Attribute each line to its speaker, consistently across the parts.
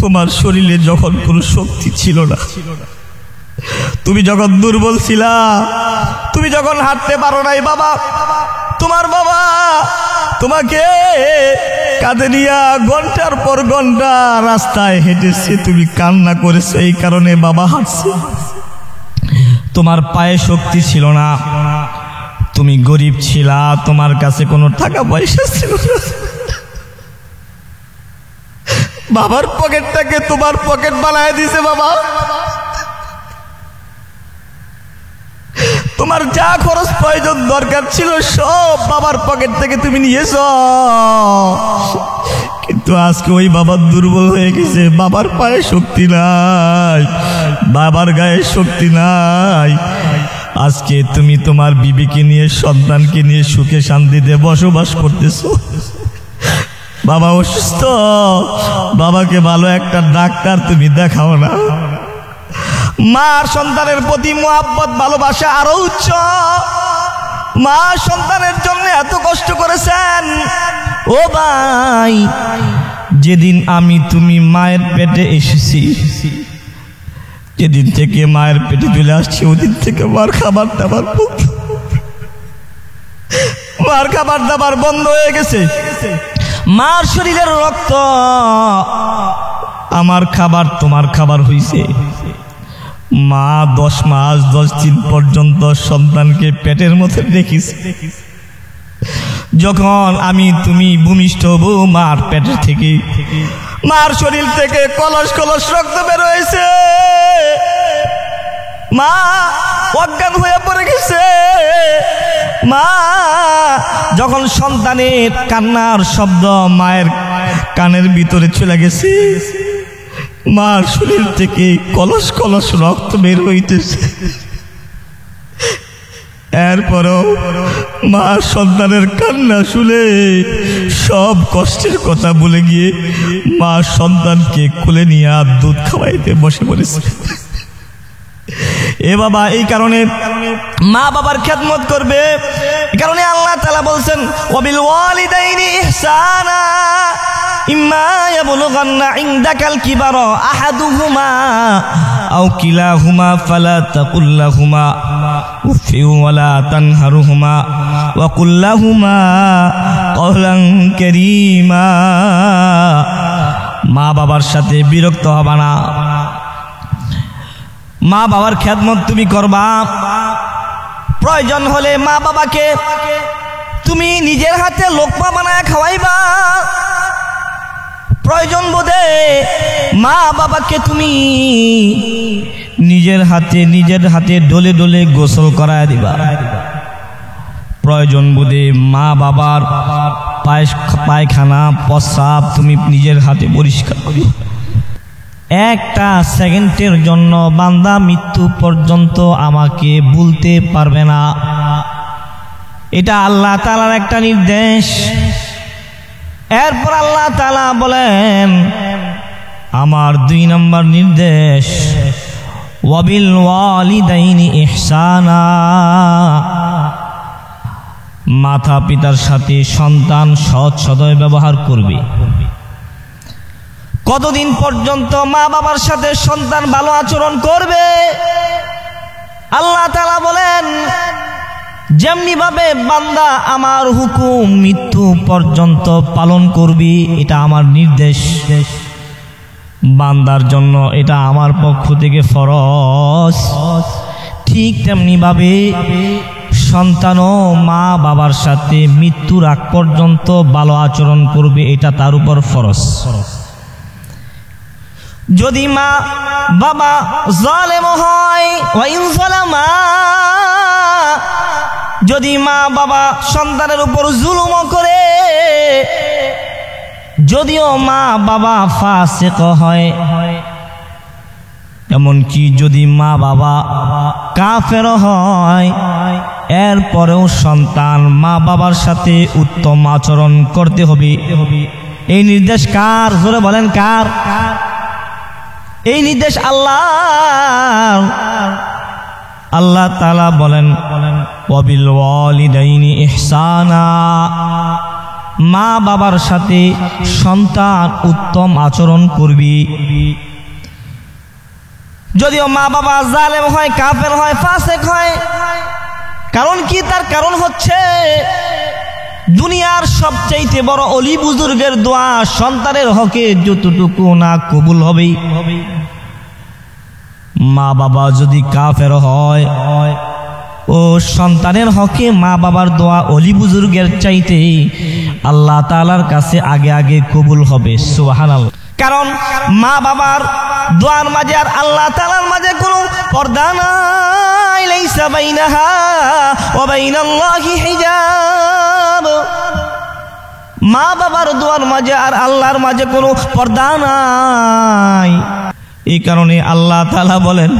Speaker 1: তোমার শরীরে যখন কোনো শক্তি ছিল না, তুমি যখন দুর্বল ছিলা, তুমি যখন হাঁটতে পারো নাই বাবা, তোমার বাবা তোমাকে কাঁধে নিয়া ঘন্টার পর ঘন্টা রাস্তায় হেঁটেছে, তুমি কান্না করেছো, এই কারণে বাবা হাঁটছে। তোমার পায়ে শক্তি ছিল না, তুমি গরিব ছিলা, তোমার কাছে কোনো টাকা পয়সা ছিল না, বাবার পকেটটাকে তোমার পকেট বানায় দিছে বাবা। তোমার যা খরচ প্রয়োজন দরকার ছিল সব বাবার পকেট থেকে তুমি নিয়েছ, কিন্তু আজকে ওই বাবা দুর্বল হয়ে গেছে, বাবার পায়ে শক্তি নাই, বাবার গায়ে শক্তি নাই। আজকে তুমি তোমার বিবিকে নিয়ে, সন্তানকে নিয়ে সুখে শান্তিতে বসবাস করতেছো। বাবা অসুস্থ, বাবাকে ভালো একটা ডাক্তার তুমি দেখাও না। মার সন্তানের প্রতি মোহাব্বত ভালোবাসা আরো উচ্চ। মা সন্তানের জন্য এত কষ্ট করেছেন। ও ভাই, যেদিন আমি তুমি মায়ের পেটে এসেছি, যেদিন থেকে মায়ের পেটে চলে আসছি, ওদিন থেকে মার খাবার দাবার বন্ধ হয়ে গেছে। মার শরীরের রক্ত আমার খাবার, তোমার খাবার হইছে। মা 10 মাস 10 দিন পর্যন্ত সন্তানকে পেটের মধ্যে রেখেছে। যখন আমি তুমি ভূমিষ্ঠ হব, মার পেটের থেকে, মার শরীর থেকে কলস কলস রক্ত বের হয়েছে। মা অজ্ঞান হয়ে পড়ে গেছে। মা যখন সন্তানের কান্নার শব্দ মায়ের কানের ভিতরে চলে গেছে, মার শরীর থেকে কলস কলস রক্ত বের হইতেছে। এরপরও মা সন্তানের কান্না শুনে সব কষ্টের কথা ভুলে গিয়ে মা সন্তানকে কোলে নিয়ে দুধ খাওয়াইতে বসে পড়েছে। এ বাবা, এই কারণে মা বাবার খেদমত করবে। এই কারণে আল্লাহ তাআলা বলছেন, ওয়াবিল ওয়ালিদাইনি ইহসানা ইম্মা ইয়াবলুগান্না ইনদাকাল কিবারা আহাদুহুমা আও কিলাহুমা ফালা তাকুল লাহুমা উফফি ওয়ালা তানহারহুমা ওয়া কুল লাহুমা কওলান কারীমা। মা বাবার সাথে বিরক্ত হবা না, মা বাবার খেদমত তুমি করবা। প্রয়োজন হলে মা বাবাকে তুমি নিজের হাতে লোকমা বানায় খাওয়াইবা। প্রয়োজন বোধে মা বাবাকে তুমি নিজের হাতে ডলে ডলে গোসল করায় দিবা। প্রয়োজন বোধে মা বাবার পায়খানা প্রস্রাব তুমি নিজের হাতে পরিষ্কার করিও। একটা সেকেন্ডের জন্য বান্দা মৃত্যু পর্যন্ত আমাকে ভুলতে পারবে না। এটা আল্লাহ তাআলার একটা নির্দেশ। এরপর আল্লাহ তাআলা বলেন, আমার 2 নম্বর নির্দেশ, ওয়াবিল ওয়ালিদাইনি ইহসানা। মাতা পিতার সাথে সন্তান সৎ সদয় ব্যবহার করবে। কতদিন পর্যন্ত মা বাবার সাথে সন্তান ভালো আচরণ করবে? আল্লাহ তাআলা বলেন, যেমনি ভাবে বান্দা আমার হুকুম মৃত্যু পর্যন্ত পালন করবি, এটা আমার নির্দেশ। বান্দার জন্য এটা আমার পক্ষ থেকে ফরজ। ঠিক তেমনি ভাবে সন্তানও মা বাবার সাথে মৃত্যুর আগ পর্যন্ত ভালো আচরণ করবে, এটা তার উপর ফরজ। যদি মা বাবা জালেম হয়, ওয়াইন যালামা, যদি মা বাবা সন্তানের উপর জুলুম করে, যদিও মা বাবা ফাসিক হয়, এমনকি যদি মা বাবা কাফের হয়, এরপরেও সন্তান মা বাবার সাথে উত্তম আচরণ করতে হবে। এই নির্দেশ কার? জোরে বলেন, কার? এই নির্দেশ আল্লাহ। আল্লাহ তাআলা বলেন, ওয়াবিল ওয়ালিদাইনি ইহসানা। মা বাবার সাথে সন্তান উত্তম আচরণ করবি। যদিও মা বাবা জালেম হয়, কাফের হয়, ফাসিক হয়, কারণ কি? তার কারণ হচ্ছে দুনিয়ার সবচাইতে বড় অলি বুজুর্গের দোয়া সন্তানের হকে যতটুকু না কবুল হবে। মা বাবা যদি কাফের হয়, ও সন্তানের হকে মা বাবার দোয়া অলি বুজুর্গের চাইতে আল্লাহ তাআলার কাছে আগে আগে কবুল হবে। সুবহানাল্লাহ। কারণ মা বাবার দোয়ার মাঝে আর আল্লাহ তাআলার মাঝে কোনো পর্দা নাই। লাইসা বাইনাহা ওয়া বাইনাল্লাহি হিজাব। মা বাবার দোয়ার মাঝে আর আল্লাহর মাঝে কোনো পর্দা নাই। এই কারণে আল্লাহ তাআলা বলেন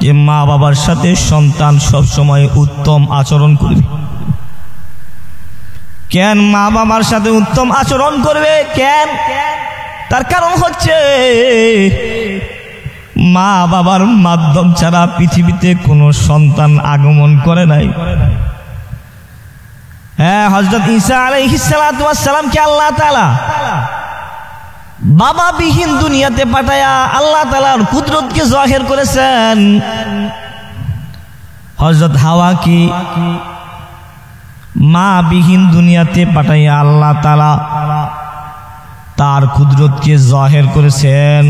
Speaker 1: যে মা বাবার সাথে সন্তান সব সময় উত্তম আচরণ করবে। কেন মা বাবার সাথে উত্তম আচরণ করবে? কেন? তার কারণ হচ্ছে মা বাবার মাধ্যম ছাড়া পৃথিবীতে কোনো সন্তান আগমন করে নাই। হ্যাঁ, হযরত ঈসা আলাইহিস সালাতু ওয়াস সালামকে আল্লাহ তাআলা বাবা বিহীন দুনিয়াতে পাঠায়া আল্লাহ তাআলার কুদরতকে জাহির করেছেন। হযরত হাওয়াকে মা বিহীন দুনিয়াতে পাঠাইয়া আল্লাহ তাআলা তার কুদরতকে জাহির করেছেন।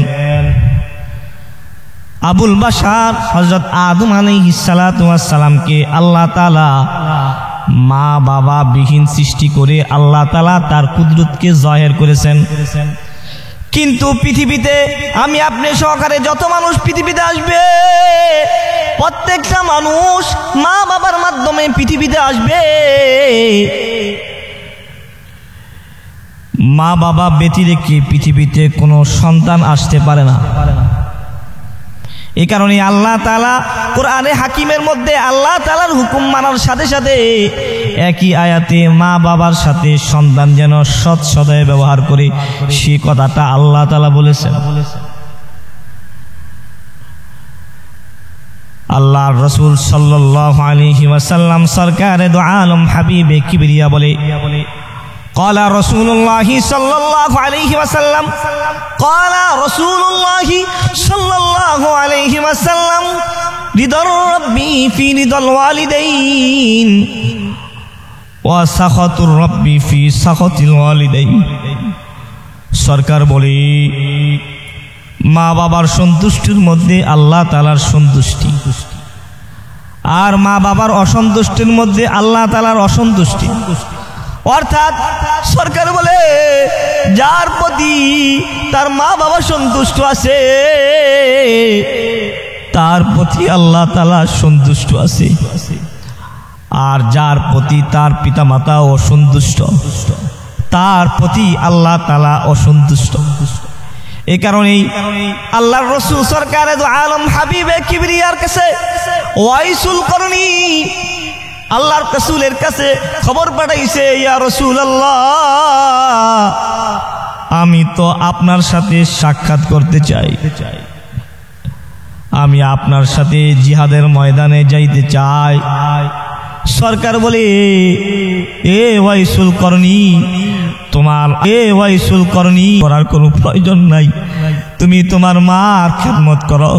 Speaker 1: আবুল বাশার হযরত আদম আলাইহিস সালাতু ওয়াস সালামকে আল্লাহ তাআলা মা বাবা বিহীন সৃষ্টি করে আল্লাহ তাআলা তার কুদরতকে জাহির করেছেন। কিন্তু পৃথিবীতে আমি আপনি সহকারে যত মানুষ পৃথিবীতে আসবে, প্রত্যেকটা মানুষ মা বাবার মাধ্যমে পৃথিবীতে আসবে। মা বাবা ব্যতিরেকে পৃথিবীতে কোনো সন্তান আসতে পারে না। এই কারণে আল্লাহ তাআলা কোরআনে হাকিমের মধ্যে আল্লাহ তাআলার হুকুম মানার সাথে সাথে একই আয়াতে মা বাবার সাথে সন্তান যেন সৎ সদয় ব্যবহার করে সে কথাটা আল্লাহ তাআলা বলেছেন। আল্লাহর রাসূল সাল্লাল্লাহু আলাইহি ওয়াসাল্লাম সরকারে দু আলম হাবিবে কিবরিয়া বলে قال رسول الله صلى الله عليه وسلم قال رسول الله صلى الله عليه وسلم رضا ربي في رضا الوالدين وسخط ربي في سخط الوالدين। সরকার বলে মা বাবার সন্তুষ্টির মধ্যে আল্লাহ তাআলার সন্তুষ্টি, আর মা বাবার অসন্তুষ্টির মধ্যে আল্লাহ তাআলার অসন্তুষ্টি। অর্থাৎ সরকার বলে যার প্রতি তার মা বাবা সন্তুষ্ট আছে তার প্রতি আল্লাহ তাআলা সন্তুষ্ট আছে, আর যার প্রতি তার পিতামাতা অসন্তুষ্ট তার প্রতি আল্লাহ তাআলা অসন্তুষ্ট। এই কারণেই আল্লাহর রাসূল সরকারে দু আলম হাবিবে কিবরিয়ার কাছে ওয়াইসুল করনি আল্লাহর রাসূলের কাছে খবর পাঠাইছে, ইয়া রাসূলুল্লাহ আমি তো আপনার সাথে সাক্ষাৎ করতে চাই, আমি আপনার সাথে জিহাদের ময়দানে যাইতে চাই। সরকার বলে এ ওয়াইসুল করনি ওয়াইসুল করনি করার কোনো প্রয়োজন নাই, তুমি তোমার মার খেদমত করো।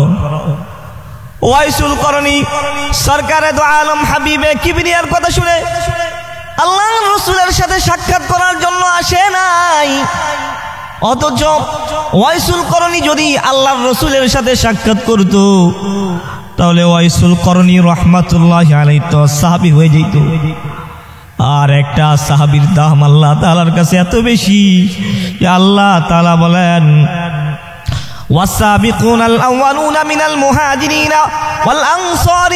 Speaker 1: ওয়াইসুল করনি সরকারে দু আলম হাবিবে কিবরিয়ার কথা শুনে আল্লাহর রাসূলের সাথে সাক্ষাৎ করার জন্য আসে নাই। অথচ ওয়াইসুল করনি যদি আল্লাহর রাসূলের সাথে সাক্ষাৎ করত তাহলে ওয়াইসুল করনি রাহমাতুল্লাহি আলাইহি তো সাহাবী হয়ে যেত। আর একটা সাহাবীর দাম আল্লাহ তাআলার কাছে এত বেশি যে আল্লাহ তাআলা বলেন والسابقون الأولون من المهاجرين والأنصار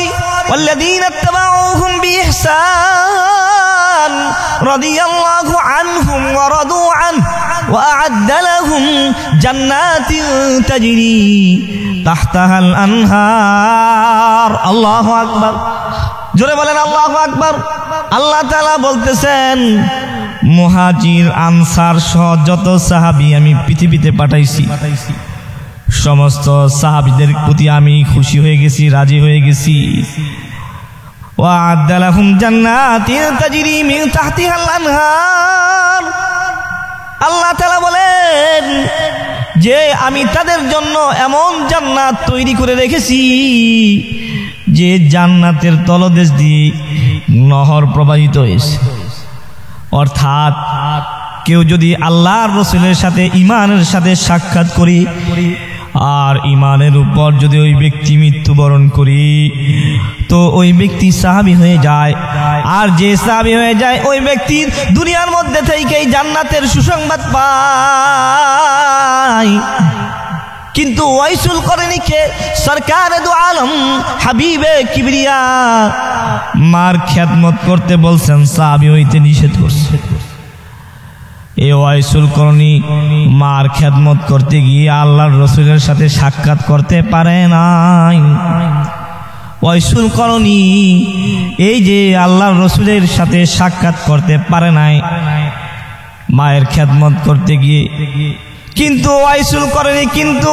Speaker 1: والذين اتبعوهم بإحسان رضي الله عنهم ورضوا عنه وأعد لهم جنات تجري تحتها الأنهار الله أكبر জোরে বলেন আল্লাহু আকবার। আল্লাহ তাআলা বলতেছেন মুহাজির আনসার সহ যত সাহাবী আমি পৃথিবীতে পাঠাইছি সমস্ত সাহাবীদের প্রতি আমি খুশি হয়ে গেছি, রাজি হয়ে গেছি। ওয়া'আদ্দা লাহুম জান্নাতিন তাজরি মিন তাহতিহাল আনহার আল্লাহ তাআলা বলেন যে আমি তাদের জন্য এমন জান্নাত তৈরি করে রেখেছি যে জান্নাতের তলদেশ দিয়ে নহর প্রবাহিত হয়েছে। অর্থাৎ কেউ যদি আল্লাহর রাসূলের সাথে ঈমানের সাথে সাক্ষাৎ করি আর ঈমানের উপর যদি ওই ব্যক্তি মৃত্যুবরণ করি তো ওই ব্যক্তি সাহাবী হয়ে যায়। আর যে সাহাবী হয়ে যায় ওই ব্যক্তি দুনিয়ার মধ্যে থেকেই জান্নাতের সুসংবাদ পায়। কিন্তু ওয়াইসুল করণীকে সরকারে দু আলম হাবিবে কিবরিয়া মার খেদমত করতে বলছেন, সাহাবী হইতে নিষেধ করছে। এই ওয়াইসুল করণী মার খেদমত করতে গিয়ে আল্লাহর রাসূলের সাথে সাক্ষাৎ করতে পারে নাই। ওয়াইসুল করণী এই যে আল্লাহর রাসূলের সাথে সাক্ষাৎ করতে পারে নাই মায়ের খেদমত করতে গিয়ে, কিন্তু ওয়াইসুল করণী কিন্তু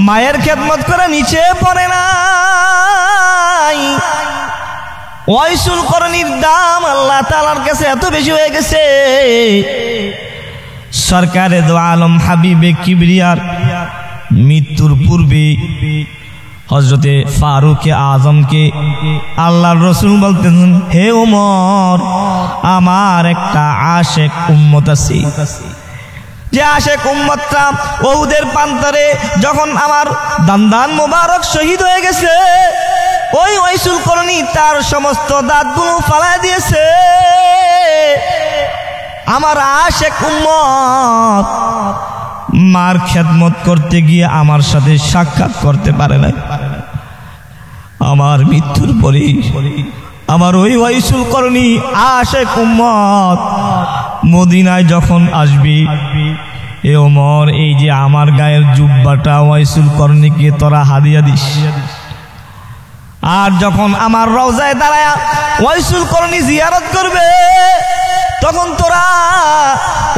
Speaker 1: মায়ের খেদমত করে নিচে পড়ে নাই। ওয়াইসুল করণীর দাম আল্লাহ তাআলার কাছে এত বেশি হয়ে গেছে, সরকারে দু আলম হাবিবে কিবরিয়ার মৃত্যুর পূর্বে হযরতে ফারুকে আজমকে আল্লাহর রাসূল বলতেন, হে ওমর, আমার একটা আশেক উম্মত আছে, যে আশেক উম্মতটা উহুদের প্রান্তরে যখন আমার দান্দান মোবারক শহীদ হয়ে গেছে, ওই ওয়াইসুল করণী তার সমস্ত দাঁতগুলো ফালায় দিয়েছে। আমার আশেক উম্মত মার খেদমত করতে গিয়ে আমার সাথে সাক্ষাৎ করতে পারে না। আমার মৃত্যুর পরে আমার ওই ওয়াইসুল করণী আশেক উম্মত মদিনায় যখন আসবে, এ ওমর, এই যে আমার গায়ের জুব্বাটা ওয়াইসুল করণীকে তোরা হাদিয়া দিস। আর যখন আমার রওজায় দাঁড়ায়া ওয়াইসুল করণী জিয়ারত করবে, তখন তোরা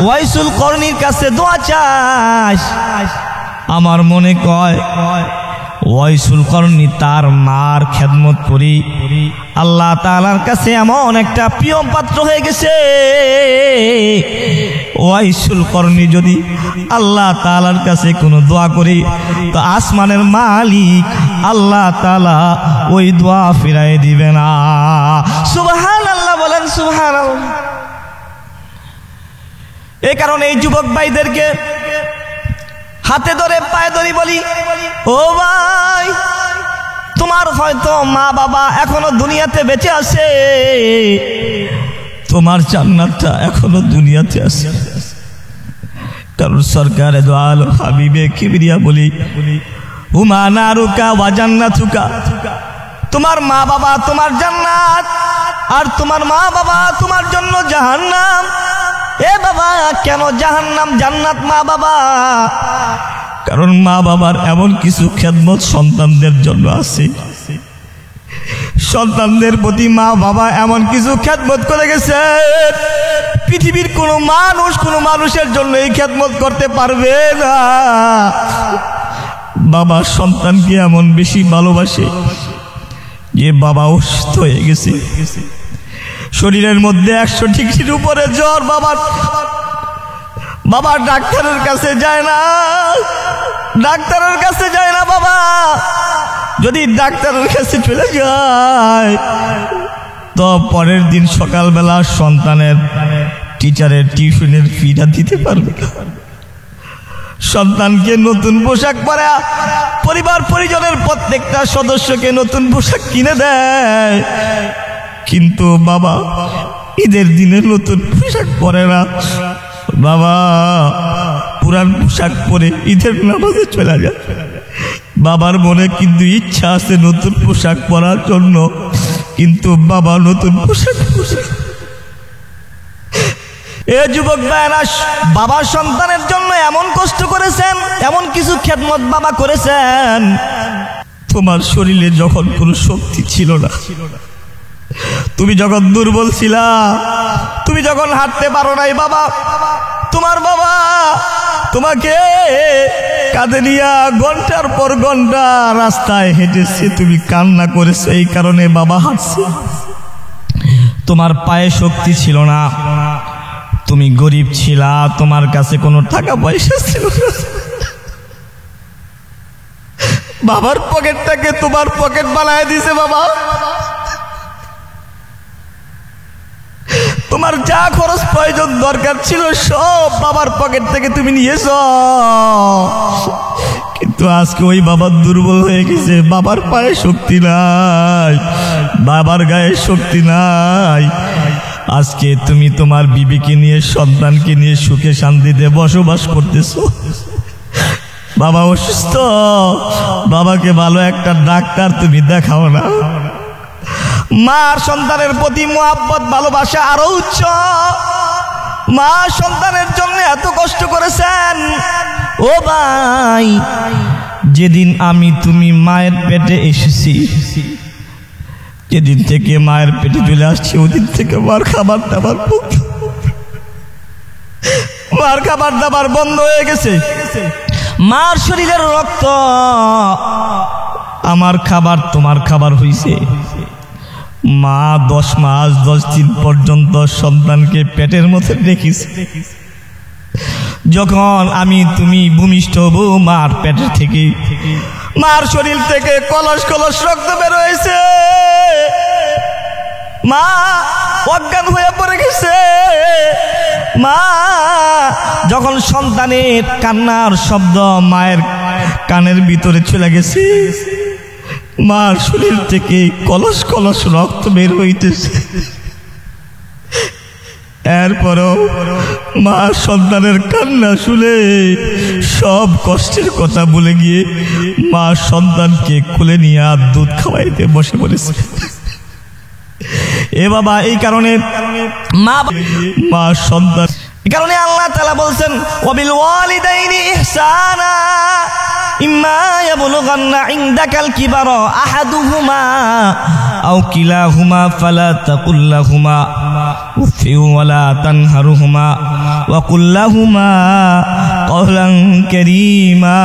Speaker 1: ওয়াইসুল করণীর কাছে দোয়া চাস। আমার মনে কয় ওয়াইসুল করণী তার মার খেদমত করি আল্লাহ তাআলার কাছে এমন একটা প্রিয় পাত্র হয়ে গেছে। ওয়াইসুল করণী যদি আল্লাহ তাআলার কাছে কোনো দোয়া করি তো আসমানের মালিক আল্লাহ তাআলা ওই দোয়া ফিরাই দিবে না। সুবহানাল্লাহ বলেন, সুবহানাল্লাহ। এই কারণে এই যুবক ভাইদেরকে হাতে ধরে পায়ে ধরে বলি, ও ভাই, তোমার হয়তো মা বাবা এখনো দুনিয়াতে বেঁচে আছে, তোমার জান্নাতটা এখনো দুনিয়াতে আছে। কারণ সরকারে দু আলম হাবিবে কিবরিয়া বলি, হুমা নারুকা ওয়া জান্নাতুকা, তোমার মা বাবা তোমার জান্নাত আর তোমার মা বাবা তোমার জন্য জাহান্নাম। এ বাবা, কেন জাহান্নাম জান্নাত মা বাবা? কারণ মা বাবার এমন কিছু খেদমত সন্তানদের জন্য আছে, সন্তানদের প্রতি মা বাবা এমন কিছু খেদমত করে গেছে, পৃথিবীর কোনো মানুষের জন্য এই খেদমত করতে পারবে না। বাবা সন্তানকে এমন বেশি ভালোবাসে যে বাবা অসুস্থ হয়ে গেছে, শরীরের মধ্যে 100 ডিগ্রির উপরে জ্বর, বাবা ডাক্তারের কাছে যায় না, বাবা যদি ডাক্তারের কাছে চলে যায় তো পরের দিন সকালবেলা সন্তানের টিচারের টিউশনের ফিটা দিতে পারবে না। সন্তানকে নতুন পোশাক পরা, পরিবার পরিজনের প্রত্যেকটা সদস্যকে নতুন পোশাক কিনে দেয়, কিন্তু বাবা ঈদের দিনে নতুন পোশাক পরে না। বাবা পুরান পোশাক পরে ঈদের নামাজে চলে যায়। বাবার মনে কিন্তু ইচ্ছা আছে নতুন পোশাক পরার জন্য, কিন্তু বাবা নতুন পোশাক পরে। এ যুবক ভাইরা, বাবা সন্তানের জন্য এমন কষ্ট করেছেন, এমন কিছু খেদমত বাবা করেছেন, তোমার শরীরে যখন কোনো শক্তি ছিল না, তুমি যখন দুর্বল ছিলা, তুমি যখন হাঁটতে পারো নাই, বাবা তোমার বাবা তোমাকে কাঁধে নিয়া ঘন্টার পর ঘন্টা রাস্তায় হেঁটেছে, তুমি কান্না করেছো, এই কারণে বাবা হাঁটছে। তোমার পায়ে শক্তি ছিল না, তুমি গরিব ছিলা, তোমার কাছে কোনো টাকা পয়সা ছিল না। বাবার পকেটটাকে তোমার পকেট বানায় দিছে বাবা। তোমার যা খরচ প্রয়োজন দরকার ছিল সব বাবার পকেট থেকে তুমি নিয়েছ, কিন্তু আজকে ওই বাবা দুর্বল হয়ে গেছে। বাবার পায়ে শক্তি নাই, বাবার গায়ে শক্তি নাই। আজকে তুমি তোমার বিবিকে নিয়ে, সন্তানকে নিয়ে সুখে শান্তিতে বসবাস করতেছো। বাবা অসুস্থ, বাবাকে ভালো একটা ডাক্তার তুমি দেখাও না। মার সন্তানের প্রতি মোহাব্বত ভালোবাসা আরো উচ্চ। মা সন্তানের জন্য এত কষ্ট করেছেন। ও ভাই, যেদিন আমি তুমি মায়ের পেটে এসেছি, যেদিন থেকে মায়ের পেটে চলে আসছি, ওদিন থেকে মার খাবার দাবার বন্ধ হয়ে গেছে। মার শরীরের রক্ত আমার খাবার, তোমার খাবার হইছে। মা 10 মাস 10 দিন পর্যন্ত সন্তানকে পেটের মধ্যে রেখেছে। যখন আমি তুমি ভূমিষ্ঠ হব, মার পেটের থেকে, মার শরীর থেকে কলস কলস রক্ত বের হয়েছে। মা অজ্ঞান হয়ে পড়ে গেছে। মা যখন সন্তানের কান্নার শব্দ মায়ের কানের ভিতরে চলে গেছে, মার শরীর থেকে কলস কলস রক্ত বের হইতেছে। এরপরও মা সন্তানের কান্না শুনে সব কষ্টের কথা ভুলে গিয়ে মা সন্তানকে কোলে নিয়ে আর দুধ খাওয়াইতে বসে পড়েছে। এ বাবা, এই কারণে মা সন্তান, এই কারণে আল্লাহ তাআলা বলছেন, ওয়াবিল ওয়ালিদাইনি ইহসানা ইম্মা ইয়াবলুগান্না ইনদাকাল কিবারা আহাদুহুমা আও কিলাহুমা ফালা তাকুল লাহুমা উফিউ ওয়ালা তানহারুহুমা ওয়া কুল লাহুমা কওলান কারীমা।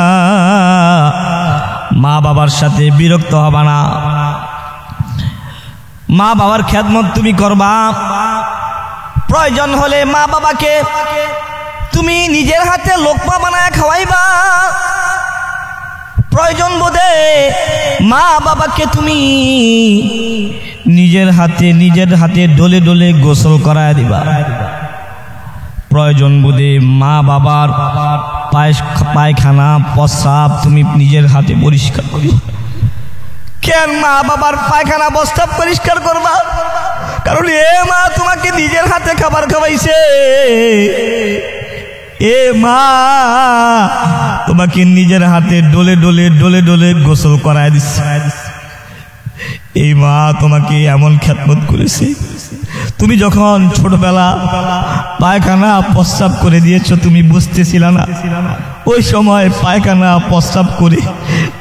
Speaker 1: মা বাবার সাথে বিরক্ত হবা না। মা বাবার খেদমত তুমি করবা। প্রয়োজন হলে মা বাবাকে তুমি নিজের হাতে লোকমা বানায় খাওয়াইবা। প্রয়োজন বোধে মা বাবাকে তুমি নিজের হাতে ডলে ডলে গোসল করায় দিবা। প্রয়োজন বোধে মা বাবার পায়খানা প্রস্রাব তুমি নিজের হাতে পরিষ্কার করিবা। কেন মা বাবার পায়খানা প্রস্রাব পরিষ্কার করবা? কারণ এ মা তোমাকে নিজের হাতে খাবার খাওয়াইছে। এ মা তোমাকে নিজের হাতে ডলে ডলে ডলে ডলে গোসল করায় দিচ্ছে। এই মা তোমাকে এমন খেদমত করেছে। তুমি যখন ছোটবেলা পায়খানা প্রস্রাব করে দিয়েছো, তুমি বুঝতেছিলা না। ওই সময় পায়খানা প্রস্রাব করে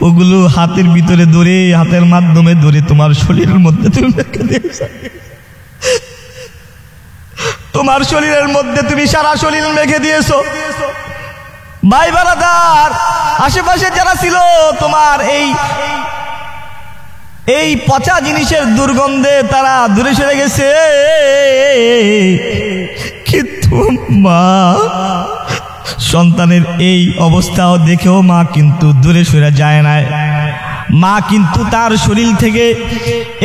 Speaker 1: ওগুলো হাতের ভিতরে ধরে, হাতের মাধ্যমে ধরে তোমার শরীরের মধ্যে তুমি রেখে দিয়েছো। তোমার শরীরের মধ্যে তুমি সারা শরীর মেখে দিয়েছো। ভাই বারাদার, আশেপাশে যারা ছিল, তোমার এই পচা জিনিসের দুর্গন্ধে তারা দূরে সরে গেছে। কিন্তু মা সন্তানের এই অবস্থাও দেখেও মা কিন্তু দূরে সরে যায় না। মা কিন্তু তার শরীর থেকে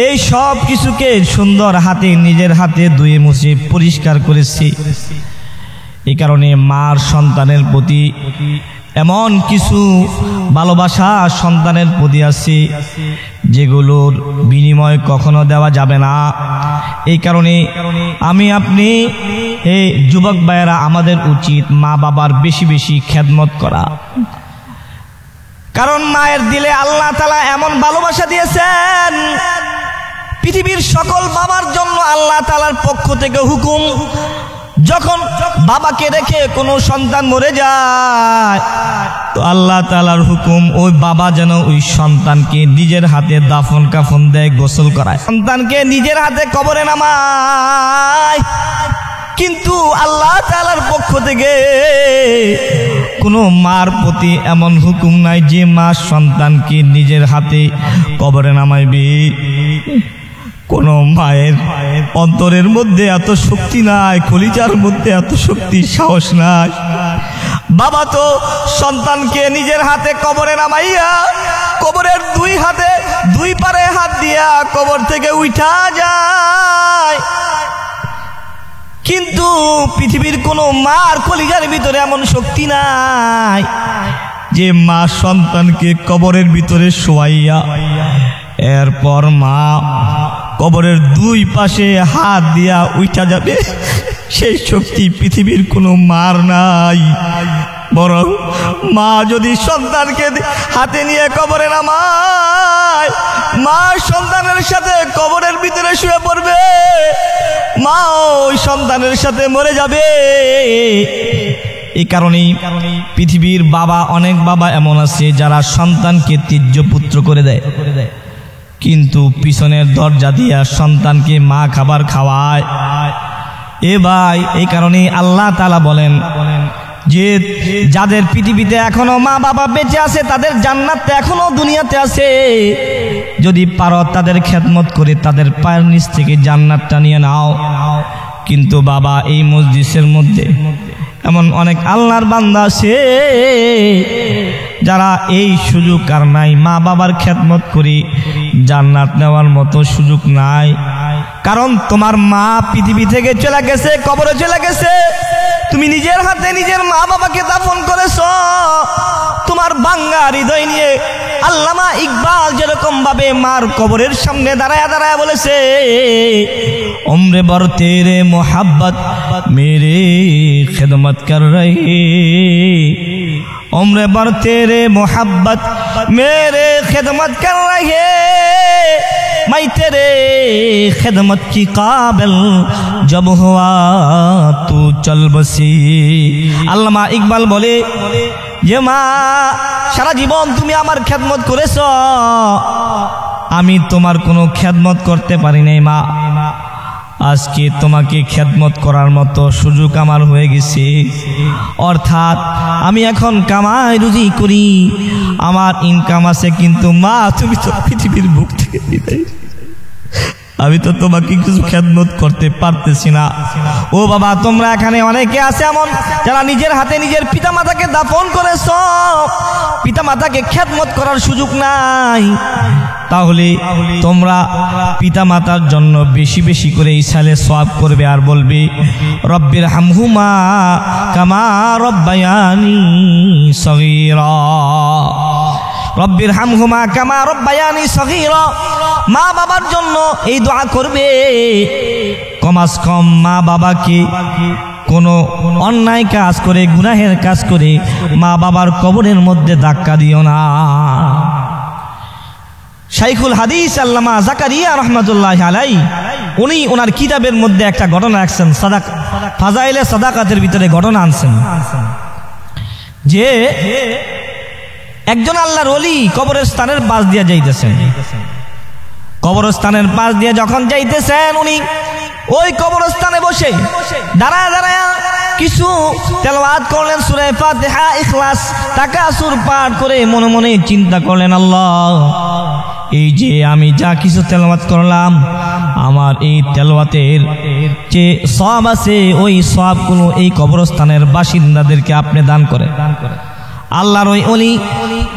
Speaker 1: এই সব কিছুকে সুন্দর হাতে, নিজের হাতে ধুয়ে মুছে পরিষ্কার করেছে। এই কারণে মার সন্তানের প্রতি এমন কিছু ভালোবাসা সন্তানের প্রতি আছে যেগুলোর বিনিময় কখনো দেওয়া যাবে না। এই কারণে আমি আপনি এই যুবক ভাইয়েরা, আমাদের উচিত মা বাবার বেশি বেশি খেদমত করা। কারণ মায়ের দিলে আল্লাহ তাআলা এমন ভালোবাসা দিয়েছেন, পৃথিবীর সকল বাবার জন্য আল্লাহ তাআলার পক্ষ থেকে হুকুম, যখন বাবাকে রেখে কোনো সন্তান মরে যায় তো আল্লাহ তাআলার হুকুম ওই বাবা যেন ওই সন্তানকে নিজের হাতে দাফন কাফন দেয়, গোসল করায়, সন্তানকে নিজের হাতে কবরে নামায়। কিন্তু আল্লাহ তাআলার পক্ষ থেকে কোনো মার প্রতি এমন হুকুম নাই যে মা সন্তানকে নিজের হাতে কবরে নামাইবে। কোনো মায়ের অন্তরের মধ্যে এত শক্তি নাই, কলিজার মধ্যে এত শক্তি সাহস নাই। বাবা তো সন্তানকে নিজের হাতে কবরে নামাইয়া কবরের দুই পারে হাত দিয়া কবর থেকে উঠা যায়, কিন্তু পৃথিবীর কোনো মার কলিজার ভিতরে এমন শক্তি নাই যে মা সন্তানকে কবরের ভিতরে শোয়াইয়া এরপর মা কবরের দুই পাশে হাত দিয়া উঠা যাবে। সেই শক্তি পৃথিবীর কোনো মার নাই। বরং মা যদি সন্তানকে হাতে নিয়ে কবরে নামায়, মা সন্তানের সাথে কবরের ভিতরে শুয়ে পড়বে, মা ওই সন্তানের সাথে মরে যাবে। এই কারণেই পৃথিবীর বাবা, অনেক বাবা এমন আছে যারা সন্তানকে ত্যায্য পুত্র করে দেয়, কিন্তু পিছনের দরজা দিয়া সন্তানকে মা খাবার খাওয়ায়। এ ভাই, এই কারণে আল্লাহ তাআলা বলেন যে যাদের পৃথিবীতে এখনো মা বাবা বেঁচে আছে তাদের জান্নাত এখনো দুনিয়াতে আছে। যদি পারো তাদের খেদমত করে তাদের পায়ের নিচ থেকে জান্নাতটা নিয়ে নাও। কিন্তু বাবা, এই মসজিদের মধ্যে এমন অনেক আল্লাহর বান্দা আছে যারা এই সুযোগ আর নাই, মা বাবার খেদমত করি জান্নাত নেওয়ার মতো সুযোগ নাই। কারণ তোমার মা পৃথিবী থেকে চলে গেছে, কবরে চলে গেছে, তুমি নিজের হাতে নিজের মা বাবাকে দাফন করেছো। তোমার ভাঙ্গা হৃদয় নিয়ে আল্লামা ইকবাল যেরকম ভাবে মার কবরের সামনে দাঁড়ায় দাঁড়ায় বলেছে, उम्र भर तेरे मोहब्बत मेरे खिदमत कर रही, उम्र भर तेरे मोहब्बत मेरे खिदमत कर रही, मैं तेरे खिदमत की काबिल जब हुआ तू चल बसी। আল্লামা ইকবাল বলে যে মা, সারা জীবন তুমি আমার খেদমত করেছো, আমি তোমার কোনো খেদমত করতে পারি নাই মা। আজকে তোমাকে খেদমত করার মতো সুযোগ আমার হয়ে গেছে। অর্থাৎ আমি এখন কামাই রুজি করি, আমার ইনকাম আছে, কিন্তু মা তুমি তো পৃথিবীর বুক থেকে বিদায়, আমি তো তোমাকে কিছু খেদমত করতে পারতেছি না। ও বাবা, তোমরা এখানে অনেকে আছে এমন যারা নিজের হাতে নিজের পিতা মাতাকে দাফন করেছো, পিতা মাতাকে খেদমত করার সুযোগ নাই। তাহলে তোমরা পিতা মাতার জন্য বেশি বেশি করে ইসালে সওয়াব করবে আর বলবে রব্বির হামহুমা কামা রব্বায়ানি সগীরা, রব্বির হামহুমা কামা রব্বায়ানি সগীরা। মা বাবার জন্য এই দোয়া করবে, কমাস কম মা বাবাকে কোনো অন্যায় কাজ করে, গুনাহের কাজ করে মা বাবার কবরের মধ্যে ধাক্কা দিও না। শাইখুল হাদিস আল্লামা জাকারিয়া রহমাতুল্লাহি আলাইহি উনি ওনার কিতাবের মধ্যে একটা ঘটনা রাখছেন, ফাজাইলে সাদাকাতের ভিতরে ঘটনা আনছেন যে একজন আল্লাহর ওলি কবরস্থানের পাশ দিয়ে যাইতেছেন। কবরস্থানের পাশ দিয়ে যখন যাইতেছেন, উনি ওই কবরস্থানে বসে দাঁড়ায় দাঁড়ায় কিছু তেলাওয়াত করলেন, সূরা ফাতিহা, ইখলাস, তাকাসুর পাঠ করে মনে মনে চিন্তা করলেন, আল্লাহ, এই যে আমি যা কিছু তেলাওয়াত করলাম, আমার এই তেলাওয়াতের যে সওয়াব আছে ওই সওয়াবগুলো এই কবরস্থানের বাসিন্দাদেরকে আপনি দান করে। আল্লাহর ওই ওলি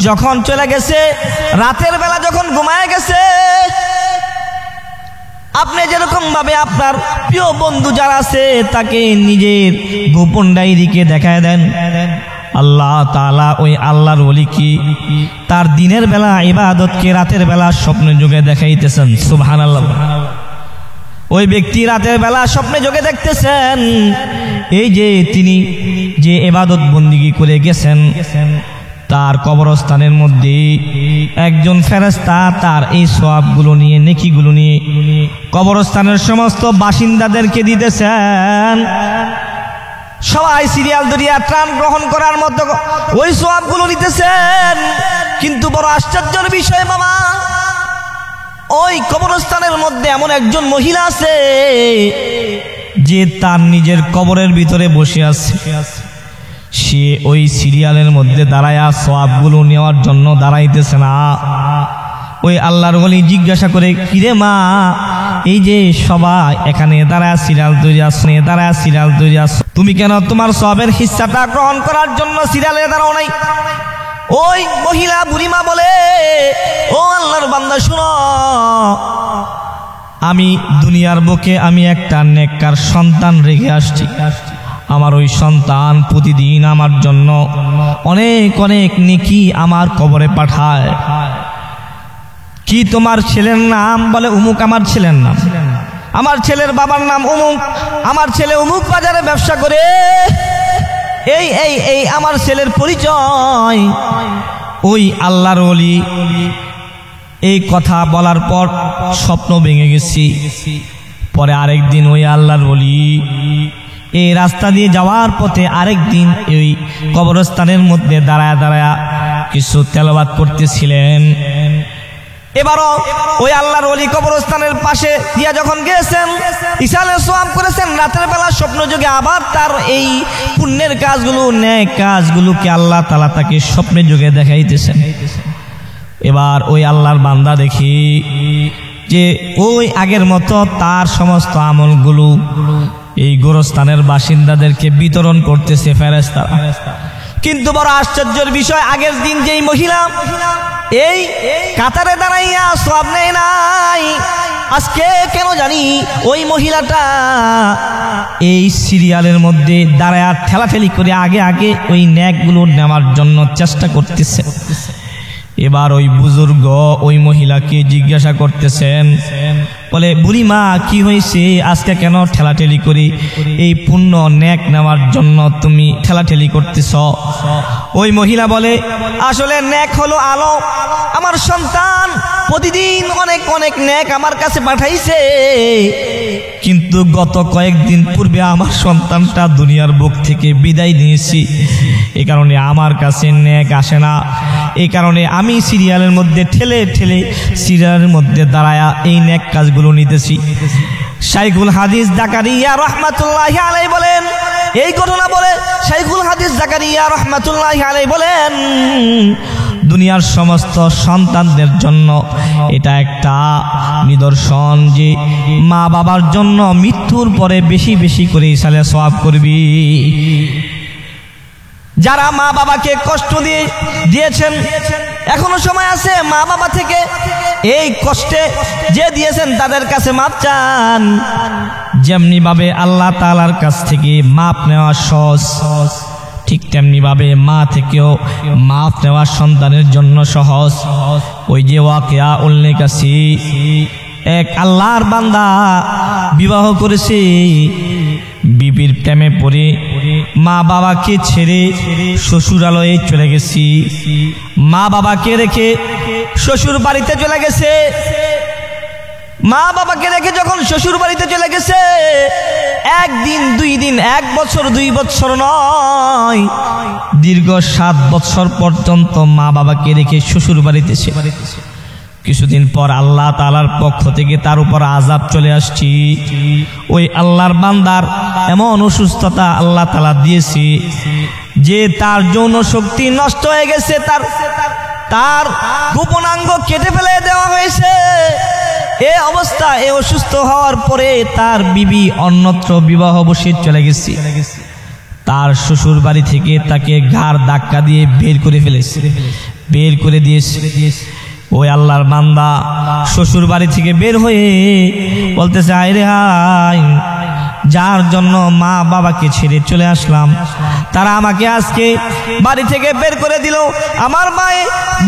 Speaker 1: যখন চলে গেছে, রাতের বেলা যখন ঘুমায় গেছে, আপনি যেরকম ভাবে আপনার প্রিয় বন্ধু যারা আছে তাকে নিজের গোপন ডায়েরিকে দেখায় দেন, আল্লাহ তাআলা ওই আল্লাহর ওলি কি তার দিনের বেলা ইবাদতকে রাতের বেলা স্বপ্নে যোগে দেখাইতেছেন। সুবহানাল্লাহ। ওই ব্যক্তি রাতের বেলা স্বপ্নে যোগে দেখতেছেন এই যে তিনি যে ইবাদত বন্দিগি করে গেছেন, তার কবরস্থানের মধ্যে একজন ফেরেশতা তার এই সওয়াবগুলো নিয়ে, নেকিগুলো নিয়ে কবরস্থানের সমস্ত বাসিন্দাদেরকে দিতেছেন। সবাই সিরিয়াল ধরিয়া ত্রাণ গ্রহণ করার মতো ওই সওয়াবগুলো নিতেছেন। কিন্তু বড় আশ্চর্যের বিষয় বাবা, ওই কবরস্থানের মধ্যে এমন একজন মহিলা আছে যে তার নিজের কবরের ভিতরে বসে আছে। সে ওই সিরিয়ালের মধ্যে দাঁড়ায়া সওয়াবগুলো নেওয়ার জন্য দাঁড়াইতেছে না। ওই আল্লাহর ওলি জিজ্ঞাসা করে, কিরে মা, এই যে সবাই এখানে দাঁড়ায় সিরিয়াল তৈরি আসনে, দাঁড়ায় সিরিয়াল তৈরি আস, তুমি কেন তোমার সবের হিস্সাটা গ্রহণ করার জন্য সিরিয়ালে দাঁড়াও নাই? ওই মহিলা বুড়িমা বলে, ও আল্লাহর বান্দা শুনো, আমি দুনিয়ার বুকে আমি একটা নেককার সন্তান রেখে আসছি। আমার ওই সন্তান প্রতিদিন আমার জন্য অনেক অনেক নেকি আমার কবরে পাঠায়। কি তোমার ছেলের নাম? বলে অমুক আমার ছেলের নাম। আমার ছেলের বাবার নাম অমুক, আমার ছেলে অমুক বাজারে ব্যবসা করে, এই এই এই আমার ছেলের পরিচয়। ওই আল্লাহর ওলি এই কথা বলার পর স্বপ্ন ভেঙে গেছি। পরে আরেকদিন ওই আল্লাহর ওলি এই রাস্তা দিয়ে যাওয়ার পথে আরেকদিন এই কবরস্থানের মধ্যে দাঁড়ায় দাঁড়ায় কিছু তেলাওয়াত করতেছিলেন। এবারও ওই আল্লাহর ওলি কবরস্থানের পাশে দিয়া যখন গেছেন, ইসালে সোয়াব করেছেন, রাতের বেলা স্বপ্ন যোগে আবার তার এই পুণ্যের কাজগুলো, নেক কাজগুলোকে আল্লাহ তাআলা তাকে স্বপ্নের যুগে দেখাইতেছেন। এবার ওই আল্লাহর বান্দা দেখি যে ওই আগের মতো তার সমস্ত আমলগুলো এই গোরস্থানের বাসিন্দাদেরকে বিতরণ করতেছে ফেরেশতা। কিন্তু বড় আশ্চর্যের বিষয়, আগের দিন যেই মহিলা এই কাতারে দাঁড়াইয়া সওয়াব নেয় নাই, আজকে কেন জানি ওই মহিলাটা এই সিরিয়ালের মধ্যে দাঁড়ায়া ঠেলাঠেলি করে আগে আগে ওই নেকগুলো নেওয়ার জন্য চেষ্টা করতেছে। এবার ওই বুজুর্গ ওই মহিলাকে জিজ্ঞাসা করতেছেন, বলে বুড়িমা কি হয়েছে, আজকে কেন ঠেলাঠেলি করি এই পুণ্য নেক নেওয়ার জন্য তুমি ঠেলাঠেলি করতেছ? ওই মহিলা বলে, আসলে নেক হলো আলো, আমার সন্তান প্রতিদিন অনেক অনেক নেক আমার কাছে পাঠাইছে, কিন্তু গত কয়েকদিন পূর্বে আমার সন্তানটা দুনিয়ার বুক থেকে বিদায় নিয়েছি, এই কারণে আমার কাছে নেক আসে না। এই কারণে আমি সিরিয়ালের মধ্যে ঠেলে ঠেলে সিরিয়ালের মধ্যে দাঁড়ায়া এই নেক কাজগুলো নিতেছি। শাইখুল হাদিস জাকারিয়া রাহমাতুল্লাহি আলাইহি বলেন, এই ঘটনা বলে শাইখুল হাদিস জাকারিয়া রাহমাতুল্লাহি আলাইহি বলেন, দুনিয়ার সমস্ত সন্তানদের জন্য এটা একটা নিদর্শন যে মা বাবার জন্য মৃত্যুর পরে বেশি বেশি করে ইসালে সওয়াব করবি। যারা মা বাবাকে কষ্ট দিয়েছেন, এখনো সময় আছে মা বাবা থেকে এই কষ্টে যে দিয়েছেন তাদের কাছে মাপ চান। যেমনি ভাবে আল্লাহ তাআলার কাছ থেকে মাপ নেওয়া সহজ, ঠিক তেমনি ভাবে মা থেকেও মাপ নেওয়া সন্তানের জন্য সহজ। ওই যে ওয়াকিয়া উল্লেখ আছে, এক আল্লাহর বান্দা বিবাহ করেছে, বিবির প্রেমে পড়ে মা বাবাকে ছেড়ে শ্বশুরালয়ে চলে গেছি, মা বাবাকে রেখে শ্বশুর বাড়িতে চলে গেছে। মা বাবাকে রেখে যখন শ্বশুর বাড়িতে চলে গেছে, একদিন দুই দিন, 1 বছর 2 বছর নয়, দীর্ঘ 7 বছর পর্যন্ত মা বাবাকে রেখে শ্বশুর বাড়িতে সে কিছুদিন পর আল্লাহ তাআলার পক্ষ থেকে তার উপর আযাব চলে আসছে। ওই আল্লাহর বান্দার এমন অসুস্থতা আল্লাহ তাআলা দিয়েছে যে তার যৌন শক্তি নষ্ট হয়ে গেছে, তার গোপনাঙ্গ কেটে ফেলে দেওয়া হয়েছে। এই অবস্থা, এই অসুস্থ হওয়ার পরে তার বিবি অন্যত্র বিবাহ বসে চলে গেছে। তার শ্বশুর বাড়ি থেকে তাকে ঘাড় ধাক্কা দিয়ে বের করে ফেলেছে, বের করে দিয়েছে। ওই আল্লাহর বান্দা শ্বশুর বাড়ি থেকে বের হয়ে বলতেছে, হায় রে হায়, যার জন্য মা বাবাকে ছেড়ে চলে আসলাম তারা আমাকে আজকে বাড়ি থেকে বের করে দিল। আমার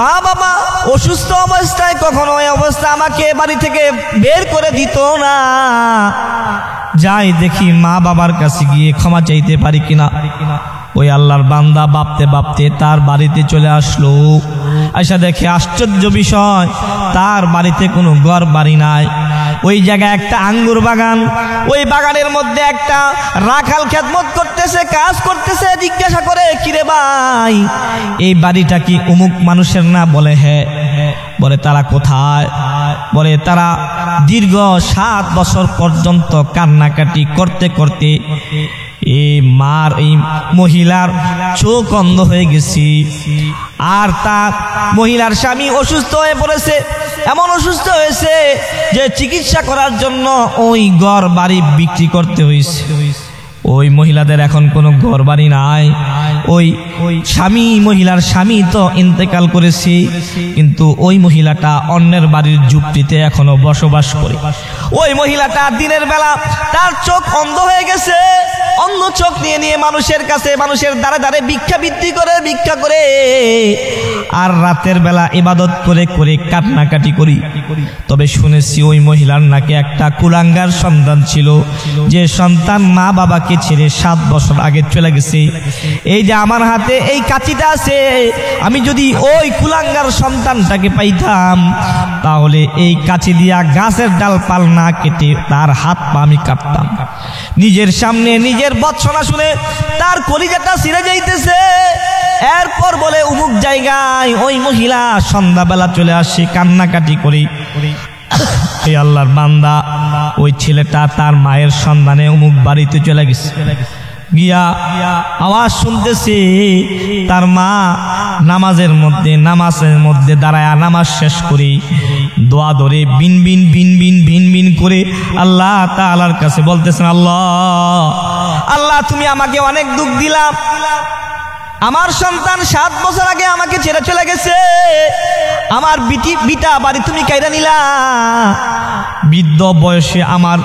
Speaker 1: মা বাবা অসুস্থ অবস্থায় কখনো এই অবস্থা আমাকে বাড়ি থেকে বের করে দিত না। যাই দেখি মা বাবার কাছে গিয়ে ক্ষমা চাইতে পারি কিনা। ওই আল্লাহর বান্দা ভাবতে ভাবতে তার বাড়িতে চলে আসলো। আয়সা দেখে আশ্চর্য বিষয়, তার বাড়িতে কোনো ঘর বাড়ি নাই, ওই জায়গায় একটা আঙ্গুর বাগান, ওই বাগানের মধ্যে একটা রাখাল খেদমত করতেছে, কাজ করতেছে। জিজ্ঞাসা করে, কিরে ভাই, এই বাড়িটা কি অমুক মানুষের না? বলে হ্যাঁ। বলে তারা কোথায়? বলে তারা দীর্ঘ 7 বছর পর্যন্ত কান্নাকাটি করতে করতে এই মহিলার চোখ অন্ধ হয়ে গেছি, আর তার মহিলার স্বামী অসুস্থ হয়ে পড়েছে। এমন অসুস্থ হয়েছে যে চিকিৎসা করার জন্য ওই ঘর বাড়ি বিক্রি করতে হয়েছে। ওই মহিলাদের এখন কোনো ঘর বাড়ি নাই। ওই মহিলার স্বামী তো ইন্তেকাল করেছে, কিন্তু ওই মহিলাটা অন্যের বাড়ির ঝুপড়িতে এখনো বসবাস করে। ওই মহিলাটা দিনের বেলা তার চোখ অন্ধ হয়ে গেছে, অন্ধ চোখ নিয়ে নিয়ে মানুষের কাছে, মানুষের দ্বারে দ্বারে ভিক্ষা করে আর রাতের বেলা ইবাদত করে করে কান্নাকাটি করি। তবে শুনেছি ওই মহিলার নাকি একটা কুলাঙ্গার সন্তান ছিল, যে সন্তান মা বাবাকে ছেড়ে 7 বছর আগে চলে গেছে। এই যে আমার হাতে এই কাঁচিটা আছে, আমি যদি ওই কুলাঙ্গার সন্তানটাকে পাইতাম তাহলে এই কাঁচি দিয়া গাছের ডালপাল না কেটে তার হাত পা আমি কাটতাম। নিজের সামনে নিজের বৎসনা শুনে তার কলিজাটা ছিঁড়ে যাইতেছে। এরপর বলে অমুক জায়গায় ওই মহিলা সন্ধ্যাবেলা চলে আসে কান্নাকাটি করি। এই আল্লাহর বান্দা, ওই ছেলেটা তার মায়ের সন্ধানে অমুক বাড়িতে চলে গেছে। গিয়া আওয়াজ শুনতেছে তার মা নামাজের মধ্যে দাঁড়ায় নামাজ শেষ করে দোয়া ধরে বিন বিন বিন বিন ভিন ভিন করে আল্লাহ তাআলার কাছে বলতেছেন, আল্লাহ তুমি আমাকে অনেক দুঃখ দিলাম, আমার সন্তান 7 বছর আগে আমাকে ছেড়ে চলে গেছে, আমার বিটা বাড়ি তুমি কাইরা নিলা, বৃদ্ধ বয়সে আমার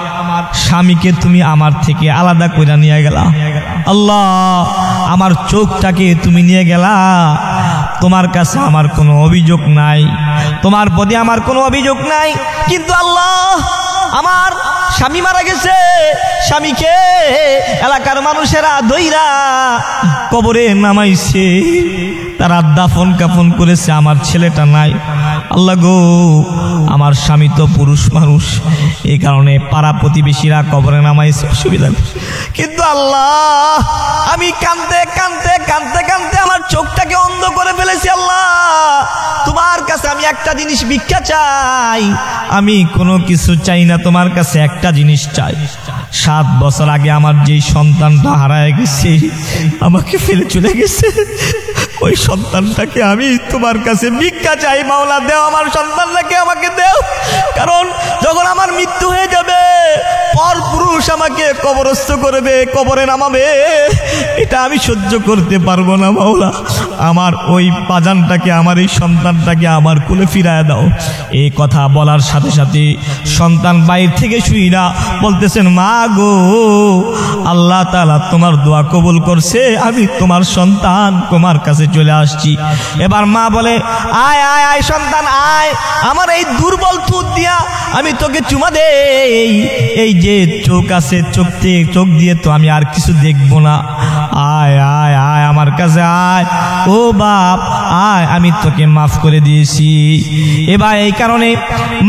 Speaker 1: স্বামীকে তুমি আমার থেকে আলাদা কইরা নিয়ে গেলা, আল্লাহ আমার চোখটাকে তুমি নিয়ে গেলা। তোমার কাছে আমার কোনো অভিযোগ নাই, তোমার প্রতি আমার কোনো অভিযোগ নাই, কিন্তু আল্লাহ আমার স্বামী মারা গেছে, স্বামীকে এলাকার মানুষেরা দইরা কবরে নামাইছে, তারা দাফন কাফন করেছে, আমার ছেলেটা নাই। আল্লাহ গো, আমার স্বামী তো পুরুষ মানুষ, এই কারণে পাড়া প্রতিবেশীরা কবরে নামাইছে, অসুবিধা নেই, কিন্তু আল্লাহ আমি কাঁদতে কাঁদতে কাঁদতে কাঁদতে আমার চোখটাকে অন্ধ করে ফেলেছি। আল্লাহ তোমার কাছে আমি একটা জিনিস ভিক্ষা চাই, আমি কোনো কিছু চাই না, তোমার কাছে একটা জিনিস চাই। 7 বছর আগে আমার যেই সন্তানটা হারায় গেছে, আমাকে ফেলে চলে গেছে, ওই সন্তানটাকে আমি তোমার কাছে ভিক্ষা চাই। মাওলা দেও, আমার সন্তানটাকে আমাকে দেও, কারণ যখন আমার মৃত্যু হয়ে যাবে পর পুরুষ আমাকে কবরস্থ করবে, কবরে নামাবে, এটা আমি সহ্য করতে পারবো না। মাওলা আমার ওই পাজানটাকে, আমার এই সন্তানটাকে আমার কোলে ফিরায় দাও। এই কথা বলার সাথে সাথে সন্তান বাইরে থেকে শুইরা বলতেছেন, মা গো, আল্লাহ তাআলা তোমার দোয়া কবুল করছে, আমি তোমার সন্তান তোমার কাছে চলে আসছি। এবার মা বলে, আয় আয় আয় সন্তান আয়, আমার এই দুর্বল ঠোঁট দিয়া আমি তোকে চুমা দেই, এই যে চোখ আছে, চোখ দিয়ে তো আমি আর কিছু দেখবো না, আয় আয় আয় আমার কাছে আয়, ও বাপ আয়, আমি তোকে মাফ করে দিয়েছি। এবার এই কারণে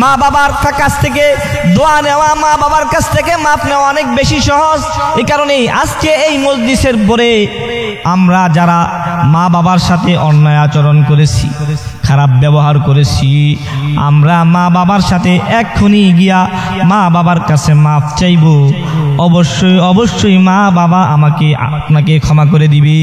Speaker 1: মা বাবার কাছ থেকে দোয়া নেওয়া, মা বাবার কাছ থেকে মাফ নেওয়া অনেক বেশি সহজ। এই কারণেই আজকে এই মজলিসের পরে আমরা যারা মা বাবার সাথে অন্যায় আচরণ করেছি, খারাপ ব্যবহার করেছি, আমরা মা বাবার সাথে এক্ষুনি গিয়া মা বাবার কাছে মাফ চাইব। অবশ্যই অবশ্যই মা বাবা আপনাকে ক্ষমা করে দিবে।